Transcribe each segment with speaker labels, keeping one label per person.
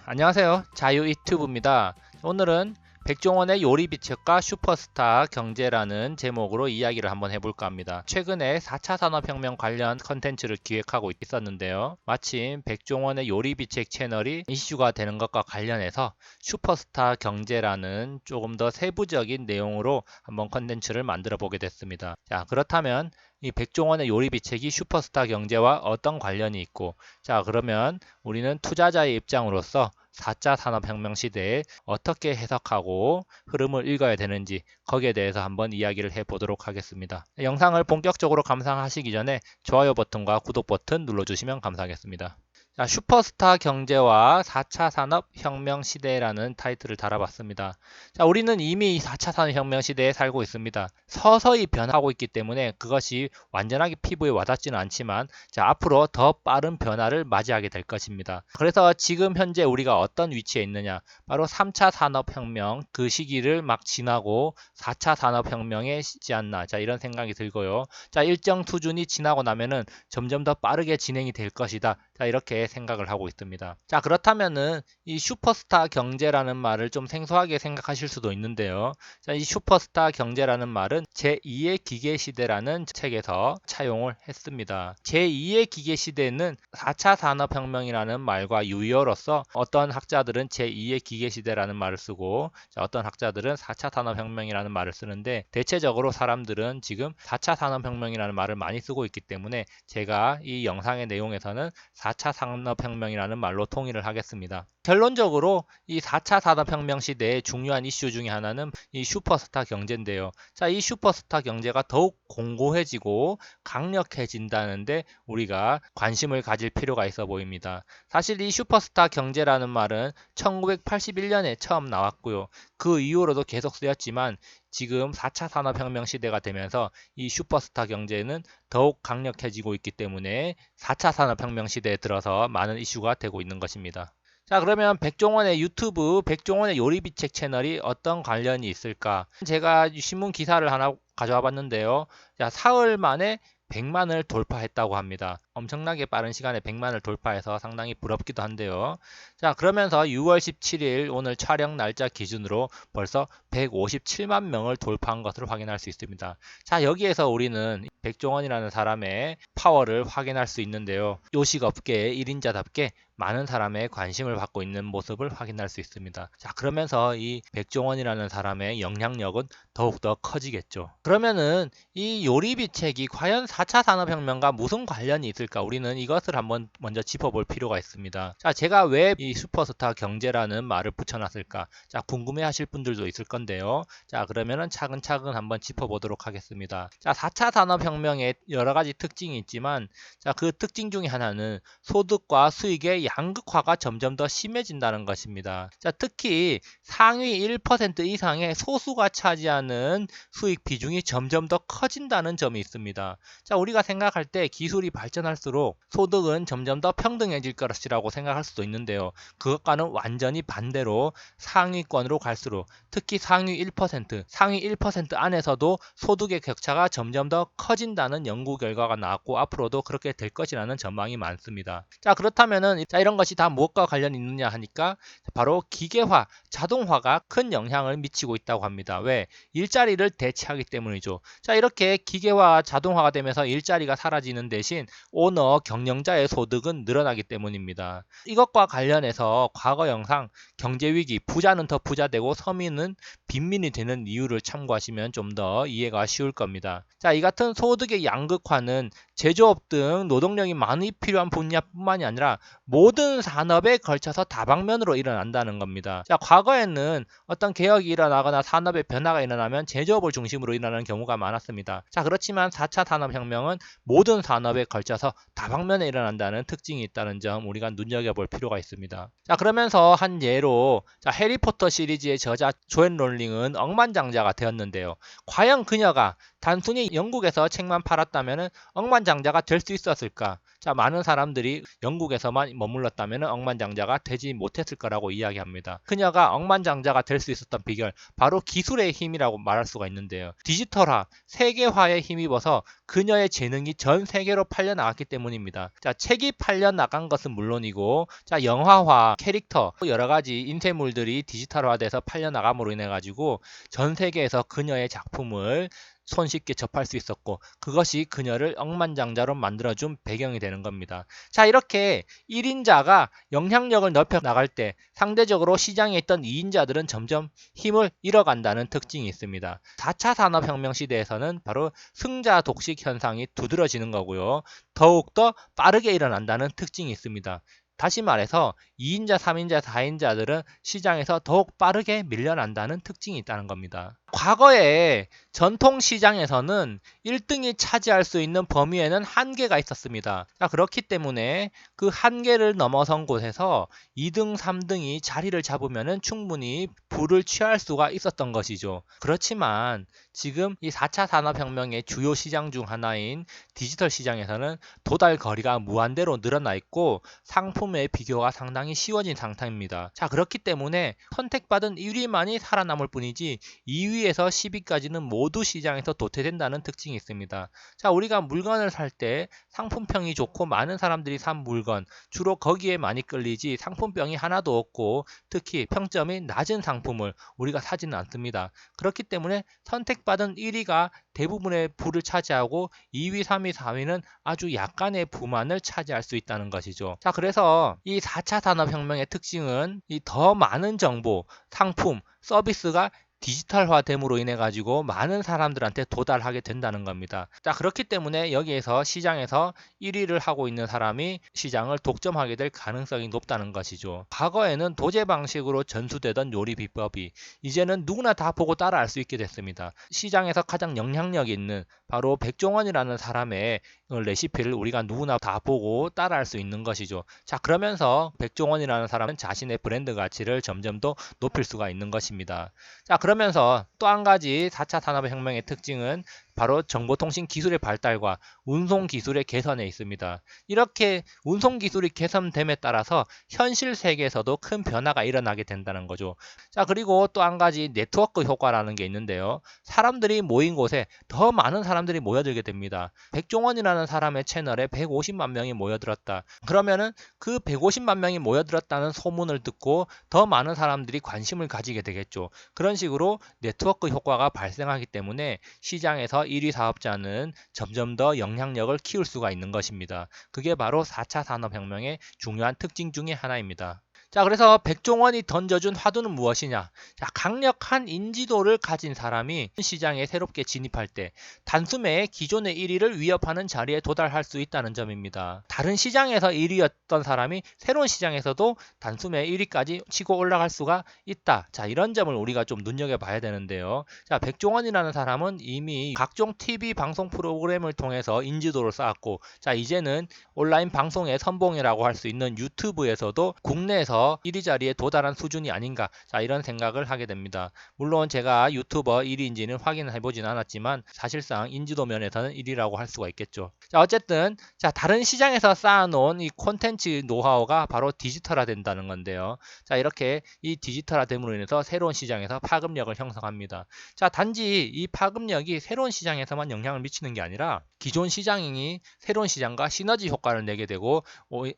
Speaker 1: 안녕하세요. 자유유튜브입니다. 오늘은 백종원의 요리비책과 슈퍼스타 경제라는 제목으로 이야기를 한번 해볼까 합니다. 최근에 4차 산업혁명 관련 컨텐츠를 기획하고 있었는데요. 마침 백종원의 요리비책 채널이 이슈가 되는 것과 관련해서 슈퍼스타 경제라는 조금 더 세부적인 내용으로 한번 컨텐츠를 만들어 보게 됐습니다. 자, 그렇다면 이 백종원의 요리비책이 슈퍼스타 경제와 어떤 관련이 있고, 자, 그러면 우리는 투자자의 입장으로서 4차 산업혁명 시대에 어떻게 해석하고 흐름을 읽어야 되는지 거기에 대해서 한번 이야기를 해보도록 하겠습니다. 영상을 본격적으로 감상하시기 전에 좋아요 버튼과 구독 버튼 눌러주시면 감사하겠습니다. 자, 슈퍼스타 경제와 4차 산업혁명 시대라는 타이틀을 달아봤습니다. 자, 우리는 이미 4차 산업혁명 시대에 살고 있습니다. 서서히 변하고 있기 때문에 그것이 완전하게 피부에 와닿지는 않지만, 자, 앞으로 더 빠른 변화를 맞이하게 될 것입니다. 그래서 지금 현재 우리가 어떤 위치에 있느냐, 바로 3차 산업혁명 그 시기를 막 지나고 4차 산업혁명에 있지 않나, 자, 이런 생각이 들고요. 자, 일정 수준이 지나고 나면은 점점 더 빠르게 진행이 될 것이다. 자, 이렇게 생각을 하고 있습니다. 자, 그렇다면은 이 슈퍼스타 경제라는 말을 좀 생소하게 생각하실 수도 있는데요. 자, 이 슈퍼스타 경제라는 말은 제2의 기계 시대라는 책에서 차용을 했습니다. 제2의 기계 시대는 4차 산업혁명이라는 말과 유효로서 어떤 학자들은 제2의 기계 시대라는 말을 쓰고, 자, 어떤 학자들은 4차 산업혁명이라는 말을 쓰는데, 대체적으로 사람들은 지금 4차 산업혁명이라는 말을 많이 쓰고 있기 때문에 제가 이 영상의 내용에서는 4차 산업혁명이라는 말로 통일을 하겠습니다. 결론적으로 이 4차 산업혁명 시대의 중요한 이슈 중에 하나는 이 슈퍼스타 경제인데요. 자, 이 슈퍼스타 경제가 더욱 공고해지고 강력해진다는데 우리가 관심을 가질 필요가 있어 보입니다. 사실 이 슈퍼스타 경제라는 말은 1981년에 처음 나왔고요. 그 이후로도 계속 쓰였지만 지금 4차 산업혁명 시대가 되면서 이 슈퍼스타 경제는 더욱 강력해지고 있기 때문에 4차 산업혁명 시대에 들어서 많은 이슈가 되고 있는 것입니다. 자, 그러면 백종원의 유튜브, 백종원의 요리비책 채널이 어떤 관련이 있을까? 제가 신문 기사를 하나 가져와 봤는데요. 자, 사흘 만에 100만을 돌파했다고 합니다. 엄청나게 빠른 시간에 100만을 돌파해서 상당히 부럽기도 한데요. 자, 그러면서 6월 17일 오늘 촬영 날짜 기준으로 벌써 157만 명을 돌파한 것을 확인할 수 있습니다. 자, 여기에서 우리는 백종원이라는 사람의 파워를 확인할 수 있는데요. 요식업계의 1인자답게 많은 사람의 관심을 받고 있는 모습을 확인할 수 있습니다. 자, 그러면서 이 백종원이라는 사람의 영향력은 더욱더 커지겠죠. 그러면은 이 요리비책이 과연 4차 산업혁명과 무슨 관련이 있을까? 우리는 이것을 한번 먼저 짚어볼 필요가 있습니다. 자, 제가 왜 이 슈퍼스타 경제라는 말을 붙여놨을까? 자, 궁금해 하실 분들도 있을 건데요. 자, 그러면은 차근차근 한번 짚어보도록 하겠습니다. 자, 4차 산업혁명에 여러 가지 특징이 있지만, 자, 그 특징 중에 하나는 소득과 수익의 양극화가 점점 더 심해진다는 것입니다. 자, 특히 상위 1% 이상의 소수가 차지하는 수익 비중이 점점 더 커진다는 점이 있습니다. 자, 우리가 생각할 때 기술이 발전할수록 소득은 점점 더 평등해질 것이라고 생각할 수도 있는데요. 그것과는 완전히 반대로 상위권으로 갈수록, 특히 상위 1% 안에서도 소득의 격차가 점점 더 커진다는 연구 결과가 나왔고 앞으로도 그렇게 될 것이라는 전망이 많습니다. 자, 그렇다면은 자, 이런 것이 다 무엇과 관련이 있느냐 하니까 바로 기계화, 자동화가 큰 영향을 미치고 있다고 합니다. 왜? 일자리를 대체하기 때문이죠. 자, 이렇게 기계화, 자동화가 되면서 일자리가 사라지는 대신 오너, 경영자의 소득은 늘어나기 때문입니다. 이것과 관련해서 과거 영상 경제위기, 부자는 더 부자되고 서민은 빈민이 되는 이유를 참고하시면 좀 더 이해가 쉬울 겁니다. 자, 이 같은 소득의 양극화는 제조업 등 노동력이 많이 필요한 분야뿐만이 아니라 모든 산업에 걸쳐서 다방면으로 일어난다는 겁니다. 자, 과거에는 어떤 개혁이 일어나거나 산업의 변화가 일어나면 제조업을 중심으로 일어나는 경우가 많았습니다. 자, 그렇지만 4차 산업혁명은 모든 산업에 걸쳐서 다방면에 일어난다는 특징이 있다는 점 우리가 눈여겨볼 필요가 있습니다. 자, 그러면서 한 예로 자, 해리포터 시리즈의 저자 조앤 롤링은 억만장자가 되었는데요. 과연 그녀가 단순히 영국에서 책만 팔았다면 억만장자가 될 수 있었을까? 자, 많은 사람들이 영국에서만 머물렀다면 억만장자가 되지 못했을 거라고 이야기합니다. 그녀가 억만장자가 될 수 있었던 비결, 바로 기술의 힘이라고 말할 수가 있는데요. 디지털화, 세계화에 힘입어서 그녀의 재능이 전 세계로 팔려나갔기 나갔기 때문입니다. 자, 책이 팔려 나간 것은 물론이고, 자, 영화화, 캐릭터, 여러 가지 인쇄물들이 디지털화돼서 팔려 나감으로 인해 가지고 전 세계에서 그녀의 작품을 손쉽게 접할 수 있었고, 그것이 그녀를 억만장자로 만들어준 배경이 되는 겁니다. 자, 이렇게 1인자가 영향력을 넓혀 나갈 때 상대적으로 시장에 있던 2인자들은 점점 힘을 잃어간다는 특징이 있습니다. 4차 산업혁명 시대에서는 바로 승자 독식 현상이 두드러지는 거고요. 더욱더 빠르게 일어난다는 특징이 있습니다. 다시 말해서 2인자, 3인자, 4인자들은 시장에서 더욱 빠르게 밀려난다는 특징이 있다는 겁니다. 과거에 전통 시장에서는 1등이 차지할 수 있는 범위에는 한계가 있었습니다. 자, 그렇기 때문에 그 한계를 넘어선 곳에서 2등, 3등이 자리를 잡으면 충분히 부를 취할 수가 있었던 것이죠. 그렇지만 지금 이 4차 산업혁명의 주요 시장 중 하나인 디지털 시장에서는 도달 거리가 무한대로 늘어나 있고 상품의 비교가 상당히 쉬워진 상태입니다. 자, 그렇기 때문에 선택받은 1위만이 살아남을 뿐이지 2위에서 10위까지는 모두 시장에서 도태된다는 특징이 있습니다. 자, 우리가 물건을 살 때 상품평이 좋고 많은 사람들이 산 물건, 주로 거기에 많이 끌리지 상품평이 하나도 없고 특히 평점이 낮은 상품을 우리가 사지는 않습니다. 그렇기 때문에 선택받은 1위가 대부분의 부를 차지하고 2위, 3위, 4위는 아주 약간의 부만을 차지할 수 있다는 것이죠. 자, 그래서 이 4차 산업혁명의 특징은 이 더 많은 정보, 상품, 서비스가 디지털화됨으로 인해 가지고 많은 사람들한테 도달하게 된다는 겁니다. 자, 그렇기 때문에 여기에서 시장에서 1위를 하고 있는 사람이 시장을 독점하게 될 가능성이 높다는 것이죠. 과거에는 도제 방식으로 전수되던 요리 비법이 이제는 누구나 다 보고 따라할 수 있게 됐습니다. 시장에서 가장 영향력 있는 바로 백종원이라는 사람의 레시피를 우리가 누구나 다 보고 따라할 수 있는 것이죠. 자, 그러면서 백종원이라는 사람은 자신의 브랜드 가치를 점점 더 높일 수가 있는 것입니다. 자, 그러면서 또 한 가지 4차 산업혁명의 특징은 바로 정보통신 기술의 발달과 운송 기술의 개선에 있습니다. 이렇게 운송 기술이 개선됨에 따라서 현실 세계에서도 큰 변화가 일어나게 된다는 거죠. 자, 그리고 또 한 가지 네트워크 효과라는 게 있는데요. 사람들이 모인 곳에 더 많은 사람들이 모여들게 됩니다. 백종원이라는 사람의 채널에 150만 명이 모여들었다. 그러면은 그 150만 명이 모여들었다는 소문을 듣고 더 많은 사람들이 관심을 가지게 되겠죠. 그런 식으로 네트워크 효과가 발생하기 때문에 시장에서 1위 사업자는 점점 더 영향력을 키울 수가 있는 것입니다. 그게 바로 4차 산업혁명의 중요한 특징 중의 하나입니다. 자, 그래서 백종원이 던져준 화두는 무엇이냐? 자, 강력한 인지도를 가진 사람이 시장에 새롭게 진입할 때 단숨에 기존의 1위를 위협하는 자리에 도달할 수 있다는 점입니다. 다른 시장에서 1위였던 사람이 새로운 시장에서도 단숨에 1위까지 치고 올라갈 수가 있다. 자, 이런 점을 우리가 좀 눈여겨봐야 되는데요. 자, 백종원이라는 사람은 이미 각종 TV 방송 프로그램을 통해서 인지도를 쌓았고, 자, 이제는 온라인 방송의 선봉이라고 할 수 있는 유튜브에서도 국내에서 1위 자리에 도달한 수준이 아닌가, 자, 이런 생각을 하게 됩니다. 물론 제가 유튜버 1위인지는 확인해보진 않았지만 사실상 인지도 면에서는 1위라고 할 수가 있겠죠. 자, 어쨌든 자, 다른 시장에서 쌓아놓은 이 콘텐츠 노하우가 바로 디지털화 된다는 건데요. 자, 이렇게 이 디지털화됨으로 인해서 새로운 시장에서 파급력을 형성합니다. 자, 단지 이 파급력이 새로운 시장에서만 영향을 미치는 게 아니라 기존 시장이 새로운 시장과 시너지 효과를 내게 되고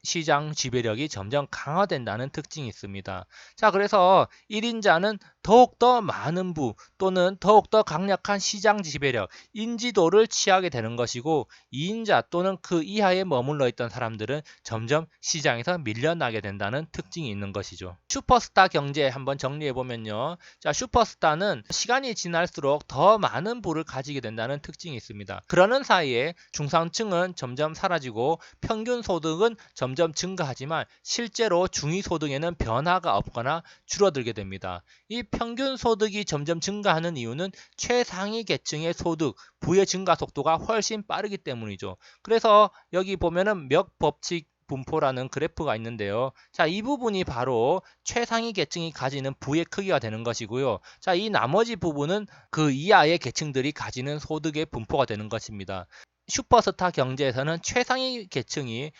Speaker 1: 시장 지배력이 점점 강화된다는 특징이 있습니다. 자, 그래서 1인자는 더욱더 많은 부 또는 더욱더 강력한 시장 지배력, 인지도를 취하게 되는 것이고 2인자 또는 그 이하에 머물러 있던 사람들은 점점 시장에서 밀려나게 된다는 특징이 있는 것이죠. 슈퍼스타 경제 한번 정리해보면요. 자, 슈퍼스타는 시간이 지날수록 더 많은 부를 가지게 된다는 특징이 있습니다. 그러는 사이에 중산층은 점점 사라지고 평균 소득은 점점 증가하지만 실제로 중위소득에는 변화가 없거나 줄어들게 됩니다. 이 평균 소득이 점점 증가하는 이유는 최상위 계층의 소득, 부의 증가 속도가 훨씬 빠르기 때문이죠. 그래서 여기 보면은 멱법칙 분포라는 그래프가 있는데요. 자, 이 부분이 바로 최상위 계층이 가지는 부의 크기가 되는 것이고요. 자, 이 나머지 부분은 그 이하의 계층들이 가지는 소득의 분포가 되는 것입니다. 슈퍼스타 경제에서는 최상위 계층이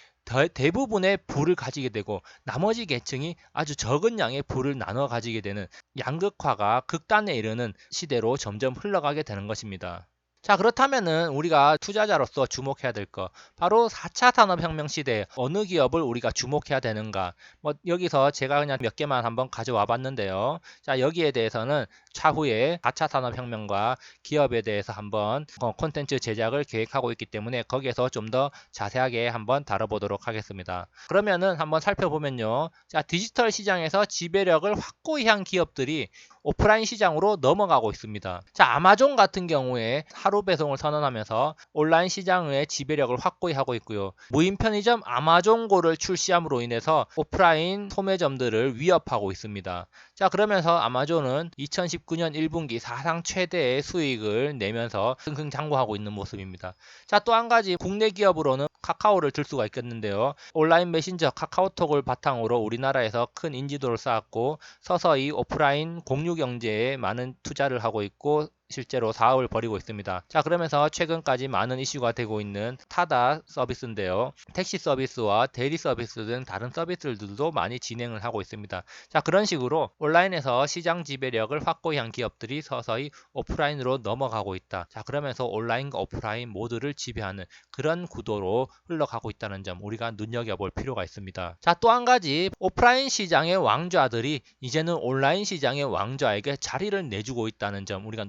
Speaker 1: 대부분의 부를 가지게 되고 나머지 계층이 아주 적은 양의 부를 나눠 가지게 되는 양극화가 극단에 이르는 시대로 점점 흘러가게 되는 것입니다. 자, 그렇다면은 우리가 투자자로서 주목해야 될 거, 바로 4차 산업혁명 시대에 어느 기업을 우리가 주목해야 되는가. 뭐 여기서 제가 그냥 몇 개만 한번 가져와 봤는데요. 자, 여기에 대해서는 차후에 4차 산업혁명과 기업에 대해서 한번 콘텐츠 제작을 계획하고 있기 때문에 거기에서 좀 더 자세하게 한번 다뤄보도록 하겠습니다. 그러면은 한번 살펴보면요. 자, 디지털 시장에서 지배력을 확고히 한 기업들이 오프라인 시장으로 넘어가고 있습니다. 자, 아마존 같은 경우에 하루 배송을 선언하면서 온라인 시장의 지배력을 확고히 하고 있고요. 무인 편의점 아마존고를 출시함으로 인해서 오프라인 소매점들을 위협하고 있습니다. 자, 그러면서 아마존은 2019년 1분기 사상 최대의 수익을 내면서 승승장구하고 있는 모습입니다. 자, 또 한 가지 국내 기업으로는 카카오를 들 수가 있겠는데요. 온라인 메신저 카카오톡을 바탕으로 우리나라에서 큰 인지도를 쌓았고 서서히 오프라인 공유 경제에 많은 투자를 하고 있고 실제로 사업을 벌이고 있습니다. 자, 그러면서 최근까지 많은 이슈가 되고 있는 타다 서비스인데요. 택시 서비스와 대리 서비스 등 다른 서비스들도 많이 진행을 하고 있습니다. 자, 그런 식으로 온라인에서 시장 지배력을 확고히 한 기업들이 서서히 오프라인으로 넘어가고 있다. 자, 그러면서 온라인과 오프라인 모두를 지배하는 그런 구도로 흘러가고 있다는 점 우리가 눈여겨볼 필요가 있습니다. 자, 또 한 가지 오프라인 시장의 왕좌들이 이제는 온라인 시장의 왕좌에게 자리를 내주고 있다는 점 우리가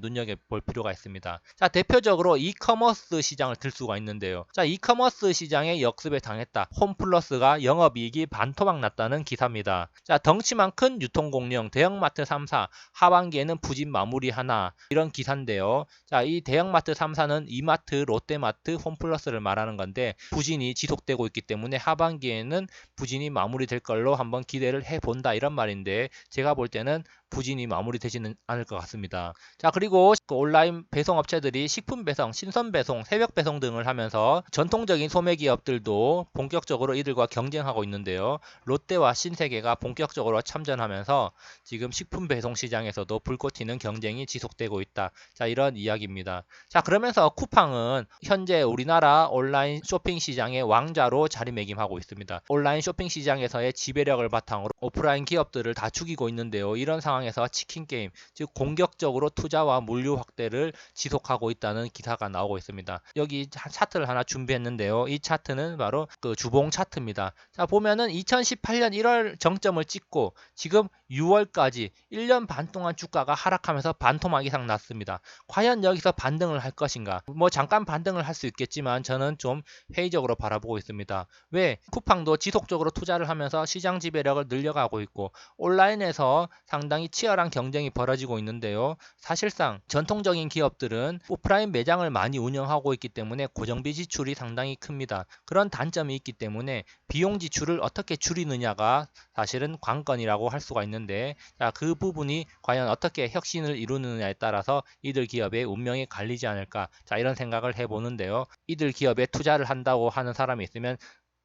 Speaker 1: 볼 필요가 있습니다. 자, 대표적으로 이커머스 시장을 들 수가 있는데요. 자, 이커머스 시장의 역습에 당했다. 홈플러스가 영업이익이 반토막 났다는 기사입니다. 자, 덩치만 큰 유통공룡 대형마트 3사 하반기에는 부진 마무리 하나, 이런 기사인데요. 자, 이 대형마트 3사는 이마트, 롯데마트, 홈플러스를 말하는 건데 부진이 지속되고 있기 때문에 하반기에는 부진이 마무리될 걸로 한번 기대를 해본다, 이런 말인데 제가 볼 때는 부진이 마무리되지는 않을 것 같습니다. 자, 그리고 그 온라인 배송업체들이 식품 배송, 신선 배송, 새벽 배송 등을 하면서 전통적인 소매 기업들도 본격적으로 이들과 경쟁하고 있는데요. 롯데와 신세계가 본격적으로 참전하면서 지금 식품 배송 시장에서도 불꽃 튀는 경쟁이 지속되고 있다. 자, 이런 이야기입니다. 자, 그러면서 쿠팡은 현재 우리나라 온라인 쇼핑 시장의 왕자로 자리매김하고 있습니다. 온라인 쇼핑 시장에서의 지배력을 바탕으로 오프라인 기업들을 다 죽이고 있는데요. 이런 상황에서 치킨 게임, 즉 공격적으로 투자와 물류 확대를 지속하고 있다는 기사가 나오고 있습니다. 여기 차트를 하나 준비했는데요. 이 차트는 바로 그 주봉 차트입니다. 자, 보면은 2018년 1월 정점을 찍고 지금 6월까지 1년 반 동안 주가가 하락하면서 반토막 이상 났습니다. 과연 여기서 반등을 할 것인가? 뭐 잠깐 반등을 할 수 있겠지만 저는 좀 회의적으로 바라보고 있습니다. 왜? 쿠팡도 지속적으로 투자를 하면서 시장 지배력을 늘려가고 있고 온라인에서 상당히 치열한 경쟁이 벌어지고 있는데요. 사실상 전통적인 기업들은 오프라인 매장을 많이 운영하고 있기 때문에 고정비 지출이 상당히 큽니다. 그런 단점이 있기 때문에 비용 지출을 어떻게 줄이느냐가 사실은 관건이라고 할 수가 있는데, 자, 그 부분이 과연 어떻게 혁신을 이루느냐에 따라서 이들 기업의 운명이 갈리지 않을까, 자, 이런 생각을 해보는데요. 이들 기업에 투자를 한다고 하는 사람이 있으면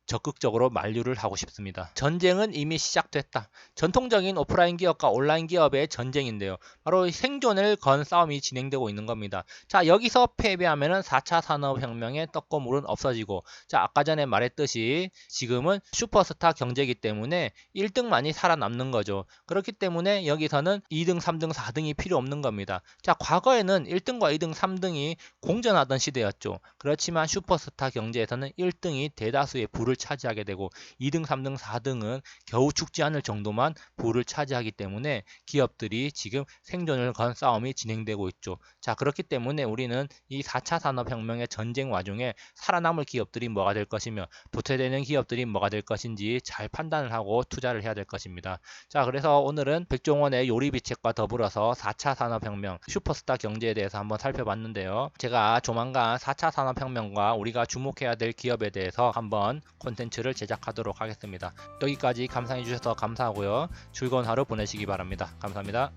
Speaker 1: 적극적으로 만류를 하고 싶습니다. 전쟁은 이미 시작됐다. 전통적인 오프라인 기업과 온라인 기업의 전쟁인데요. 바로 생존을 건 싸움이 진행되고 있는 겁니다. 자, 여기서 패배하면은 4차 산업혁명의 떡고물은 없어지고, 자, 아까 전에 말했듯이 지금은 슈퍼스타 경제이기 때문에 1등만이 살아남는 거죠. 그렇기 때문에 여기서는 2등, 3등, 4등이 필요 없는 겁니다. 자, 과거에는 1등과 2등, 3등이 공존하던 시대였죠. 그렇지만 슈퍼스타 경제에서는 1등이 대다수의 부를 차지하게 되고 2등, 3등, 4등은 겨우 죽지 않을 정도만 부를 차지하기 때문에 기업들이 지금 생존을 건 싸움이 진행되고 있죠. 자, 그렇기 때문에 우리는 이 4차 산업혁명의 전쟁 와중에 살아남을 기업들이 뭐가 될 것이며 도태되는 기업들이 뭐가 될 것인지 잘 판단을 하고 투자를 해야 될 것입니다. 자, 그래서 오늘은 백종원의 요리비책과 더불어서 4차 산업혁명, 슈퍼스타 경제에 대해서 한번 살펴봤는데요. 제가 조만간 4차 산업혁명과 우리가 주목해야 될 기업에 대해서 한번 콘텐츠를 제작하도록 하겠습니다. 여기까지 감상해 주셔서 감사하고요. 즐거운 하루 보내시기 바랍니다. 감사합니다.